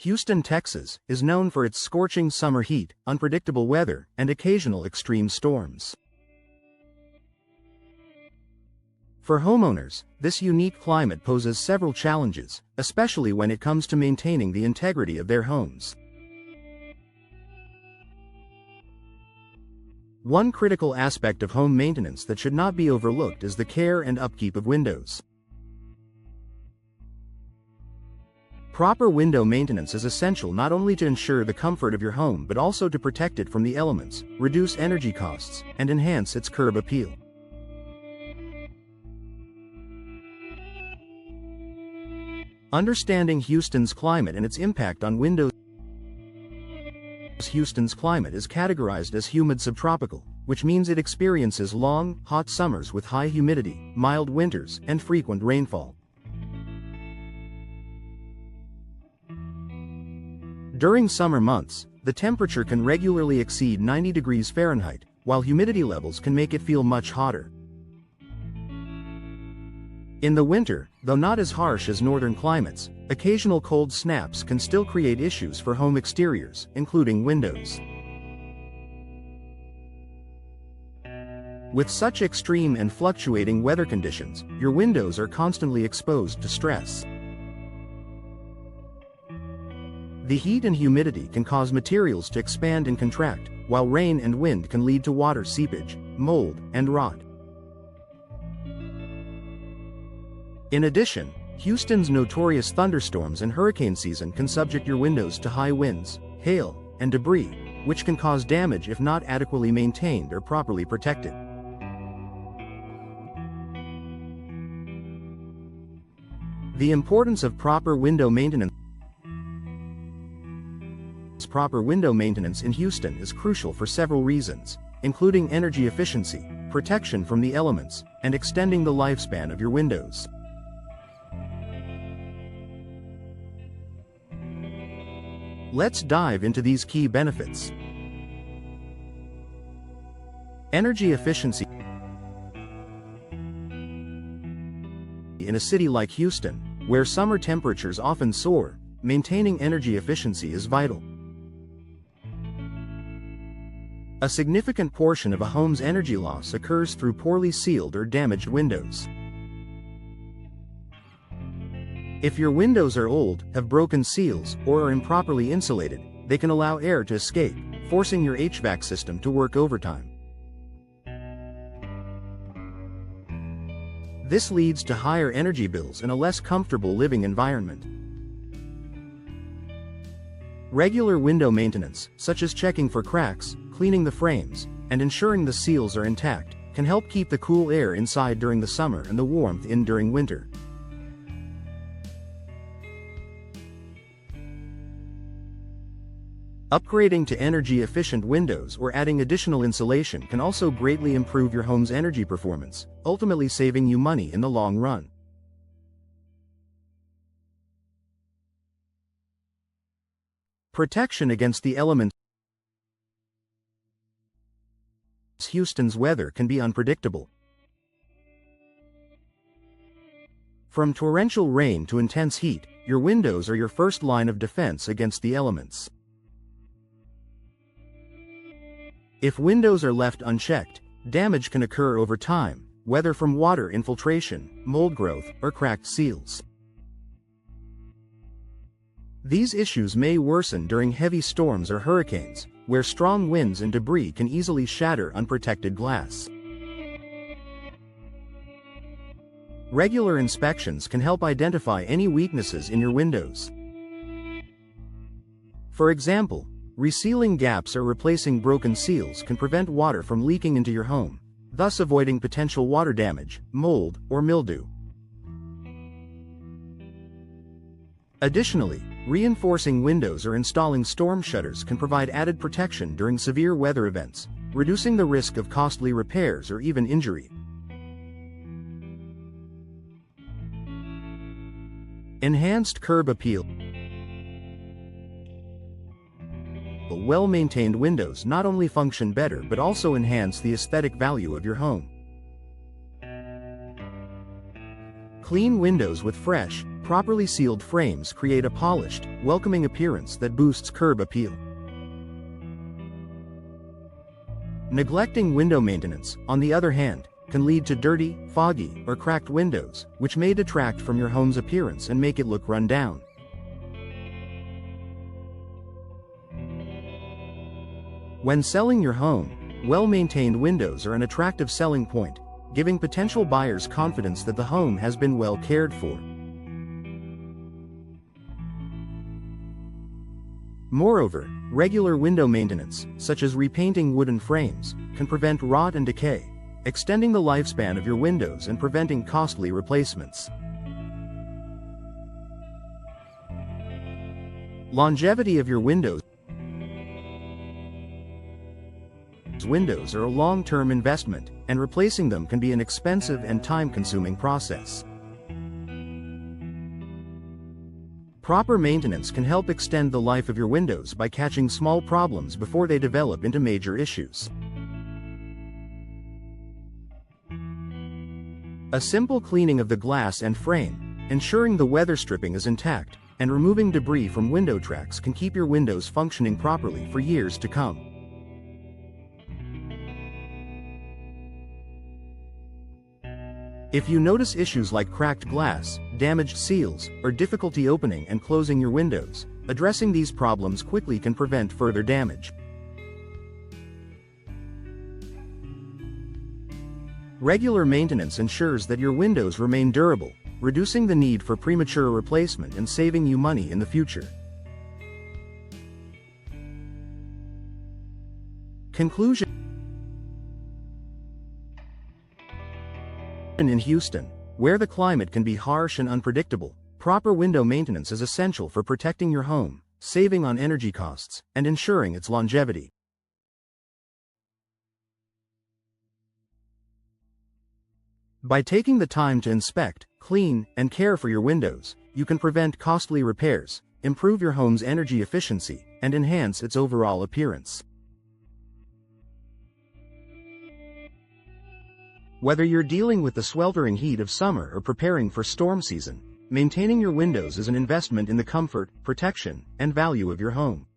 Houston, Texas, is known for its scorching summer heat, unpredictable weather, and occasional extreme storms. For homeowners, this unique climate poses several challenges, especially when it comes to maintaining the integrity of their homes. One critical aspect of home maintenance that should not be overlooked is the care and upkeep of windows. Proper window maintenance is essential not only to ensure the comfort of your home but also to protect it from the elements, reduce energy costs, and enhance its curb appeal. Understanding Houston's climate and its impact on windows. Houston's climate is categorized as humid subtropical, which means it experiences long, hot summers with high humidity, mild winters, and frequent rainfall. During summer months, the temperature can regularly exceed 90 degrees Fahrenheit, while humidity levels can make it feel much hotter. In the winter, though not as harsh as northern climates, occasional cold snaps can still create issues for home exteriors, including windows. With such extreme and fluctuating weather conditions, your windows are constantly exposed to stress. The heat and humidity can cause materials to expand and contract, while rain and wind can lead to water seepage, mold, and rot. In addition, Houston's notorious thunderstorms and hurricane season can subject your windows to high winds, hail, and debris, which can cause damage if not adequately maintained or properly protected. The importance of proper window maintenance. Proper window maintenance in Houston is crucial for several reasons, including energy efficiency, protection from the elements, and extending the lifespan of your windows. Let's dive into these key benefits. Energy efficiency. In a city like Houston, where summer temperatures often soar, maintaining energy efficiency is vital. A significant portion of a home's energy loss occurs through poorly sealed or damaged windows. If your windows are old, have broken seals, or are improperly insulated, they can allow air to escape, forcing your HVAC system to work overtime. This leads to higher energy bills and a less comfortable living environment. Regular window maintenance, such as checking for cracks, cleaning the frames, and ensuring the seals are intact, can help keep the cool air inside during the summer and the warmth in during winter. Upgrading to energy-efficient windows or adding additional insulation can also greatly improve your home's energy performance, ultimately saving you money in the long run. Protection against the elements. Houston's weather can be unpredictable. From torrential rain to intense heat, your windows are your first line of defense against the elements. If windows are left unchecked, damage can occur over time, whether from water infiltration, mold growth, or cracked seals. These issues may worsen during heavy storms or hurricanes, where strong winds and debris can easily shatter unprotected glass. Regular inspections can help identify any weaknesses in your windows. For example, resealing gaps or replacing broken seals can prevent water from leaking into your home, thus avoiding potential water damage, mold, or mildew. Additionally, reinforcing windows or installing storm shutters can provide added protection during severe weather events, reducing the risk of costly repairs or even injury. Enhanced curb appeal. Well-maintained windows not only function better but also enhance the aesthetic value of your home. Clean windows with fresh, properly sealed frames create a polished, welcoming appearance that boosts curb appeal. Neglecting window maintenance, on the other hand, can lead to dirty, foggy, or cracked windows, which may detract from your home's appearance and make it look run down. When selling your home, well-maintained windows are an attractive selling point, giving potential buyers confidence that the home has been well cared for. Moreover, regular window maintenance, such as repainting wooden frames, can prevent rot and decay, extending the lifespan of your windows and preventing costly replacements. Longevity of your windows. Windows are a long-term investment, and replacing them can be an expensive and time-consuming process. Proper maintenance can help extend the life of your windows by catching small problems before they develop into major issues. A simple cleaning of the glass and frame, ensuring the weather stripping is intact, and removing debris from window tracks can keep your windows functioning properly for years to come. If you notice issues like cracked glass, damaged seals, or difficulty opening and closing your windows, addressing these problems quickly can prevent further damage. Regular maintenance ensures that your windows remain durable, reducing the need for premature replacement and saving you money in the future. Conclusion. In Houston, where the climate can be harsh and unpredictable, proper window maintenance is essential for protecting your home, saving on energy costs, and ensuring its longevity. By taking the time to inspect, clean, and care for your windows, you can prevent costly repairs, improve your home's energy efficiency, and enhance its overall appearance. Whether you're dealing with the sweltering heat of summer or preparing for storm season, maintaining your windows is an investment in the comfort, protection, and value of your home.